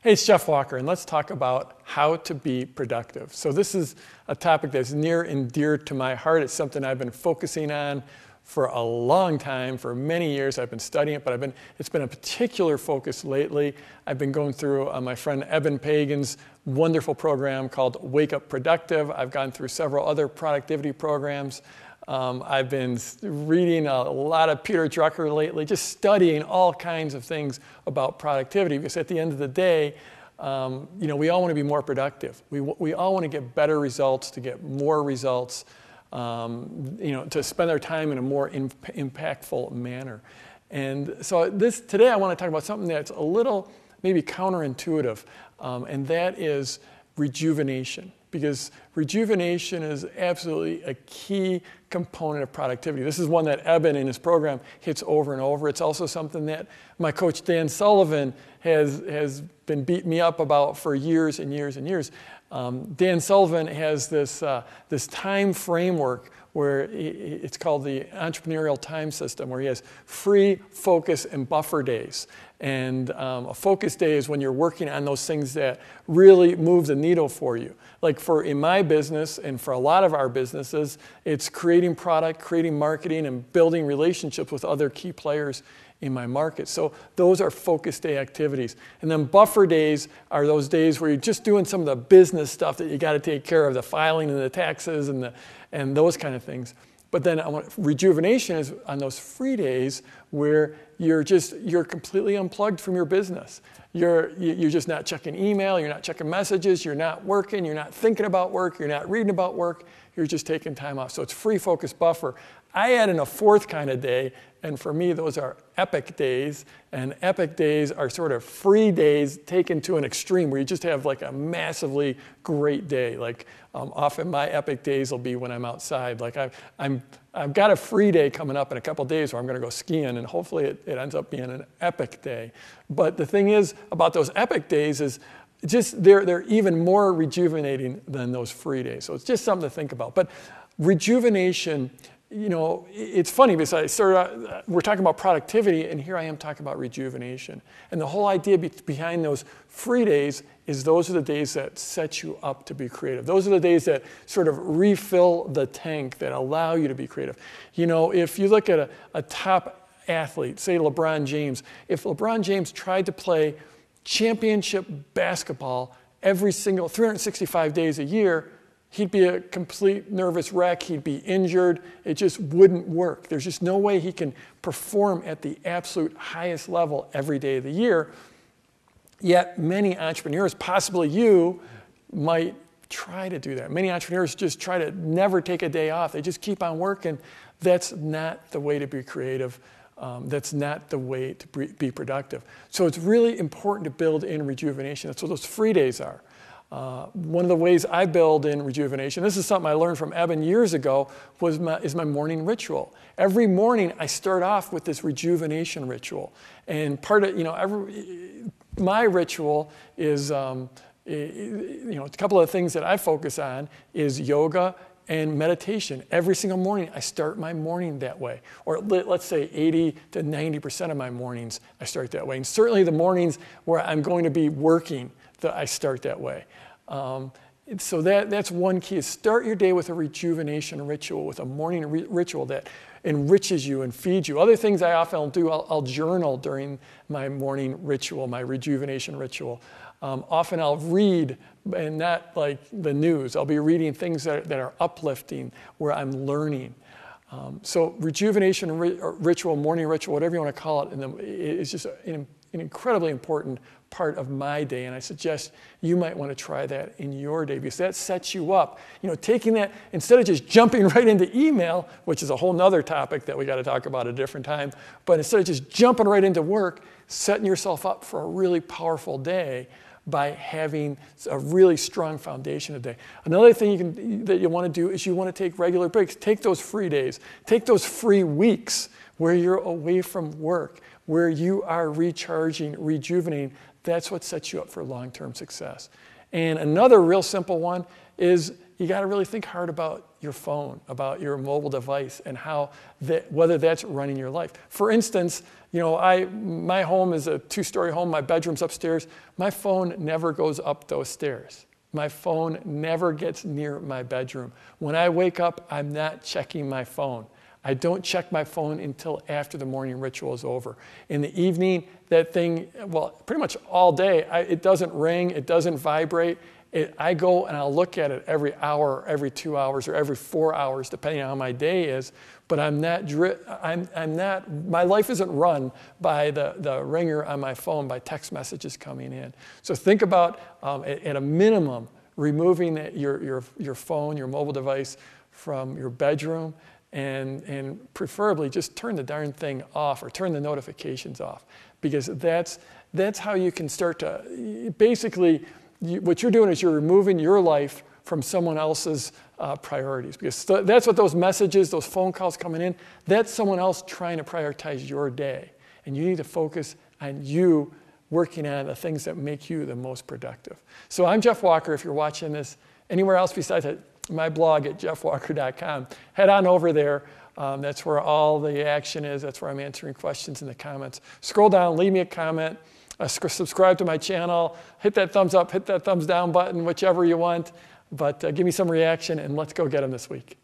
Hey, it's Jeff Walker, and let's talk about how to be productive. So this is a topic that's near and dear to my heart. It's something I've been focusing on for a long time, for many years. I've been studying it, but it's been a particular focus lately. I've been going through my friend Eben Pagan's wonderful program called Wake Up Productive. I've gone through several other productivity programs. I've been reading a lot of Peter Drucker lately, just studying all kinds of things about productivity, because at the end of the day, we all want to be more productive. We all want to get better results, to get more results, to spend our time in a more impactful manner. And so today I want to talk about something that's a little maybe counterintuitive, and that is rejuvenation. Because rejuvenation is absolutely a key component of productivity. This is one that Eben in his program hits over and over. It's also something that my coach Dan Sullivan has been beating me up about for years and years and years. Dan Sullivan has this time framework where it's called the entrepreneurial time system, where he has free, focus, and buffer days. And a focus day is when you're working on those things that really move the needle for you. Like in my business and for a lot of our businesses, it's creating product, creating marketing, and building relationships with other key players in my market. So those are focus day activities. And then buffer days are those days where you're just doing some of the business stuff that you got to take care of, the filing and the taxes and those kind of things. But then rejuvenation is on those free days where you're completely unplugged from your business. You're just not checking email, you're not checking messages, you're not working, you're not thinking about work, you're not reading about work, you're just taking time off. So it's free, focus, buffer. I add in a fourth kind of day, and for me those are epic days. And epic days are sort of free days taken to an extreme where you just have like a massively great day. Like often my epic days will be when I'm outside. Like I've got a free day coming up in a couple days where I'm going to go skiing, and hopefully it ends up being an epic day. But the thing is about those epic days is just they're even more rejuvenating than those free days. So it's just something to think about. But rejuvenation, it's funny because we're talking about productivity, and here I am talking about rejuvenation. And the whole idea behind those free days is those are the days that set you up to be creative. Those are the days that sort of refill the tank, that allow you to be creative. If you look at a top athlete, say LeBron James, if LeBron James tried to play championship basketball every single 365 days a year, he'd be a complete nervous wreck. He'd be injured. It just wouldn't work. There's just no way he can perform at the absolute highest level every day of the year. Yet many entrepreneurs, possibly you, might try to do that. Many entrepreneurs just try to never take a day off. They just keep on working. That's not the way to be creative. That's not the way to be productive. So it's really important to build in rejuvenation. That's what those free days are. One of the ways I build in rejuvenation, this is something I learned from Eben years ago, is my morning ritual. Every morning I start off with this rejuvenation ritual. And part of, my ritual is, a couple of things that I focus on is yoga and meditation. Every single morning I start my morning that way. Or let's say 80 to 90% of my mornings I start that way. And certainly the mornings where I'm going to be working, I start that way. So that's one key, is start your day with a rejuvenation ritual, with a morning ritual that enriches you and feeds you. Other things I often do, I'll journal during my morning ritual, my rejuvenation ritual. Often I'll read, and not like the news. I'll be reading things that are uplifting, where I'm learning. So rejuvenation ritual, morning ritual, whatever you want to call it, is just an incredibly important part of my day, and I suggest you might want to try that in your day, because that sets you up. Taking that, instead of just jumping right into email, which is a whole nother topic that we got to talk about at a different time, but instead of just jumping right into work, setting yourself up for a really powerful day by having a really strong foundation of day. Another thing that you want to do is you want to take regular breaks. Take those free days. Take those free weeks where you're away from work, where you are recharging, rejuvenating. That's what sets you up for long-term success. And another real simple one is you got to really think hard about your phone, about your mobile device, and how whether that's running your life. For instance, my home is a 2-story home. My bedroom's upstairs. My phone never goes up those stairs. My phone never gets near my bedroom. When I wake up, I'm not checking my phone. I don't check my phone until after the morning ritual is over. In the evening, that thing, well, pretty much all day, it doesn't ring, it doesn't vibrate. I go and I'll look at it every hour, every 2 hours, or every 4 hours, depending on how my day is. But I'm not, my life isn't run by the ringer on my phone, by text messages coming in. So think about, at a minimum, removing your phone, your mobile device from your bedroom, and preferably just turn the darn thing off, or turn the notifications off, because that's how you can start to, basically, what you're doing is you're removing your life from someone else's priorities, because that's what those messages, those phone calls coming in, that's someone else trying to prioritize your day. And you need to focus on you working on the things that make you the most productive. So I'm Jeff Walker. If you're watching this anywhere else besides at my blog at jeffwalker.com, head on over there. That's where all the action is. That's where I'm answering questions in the comments. Scroll down, leave me a comment. Subscribe to my channel, hit that thumbs up, hit that thumbs down button, whichever you want, but give me some reaction, and let's go get them this week.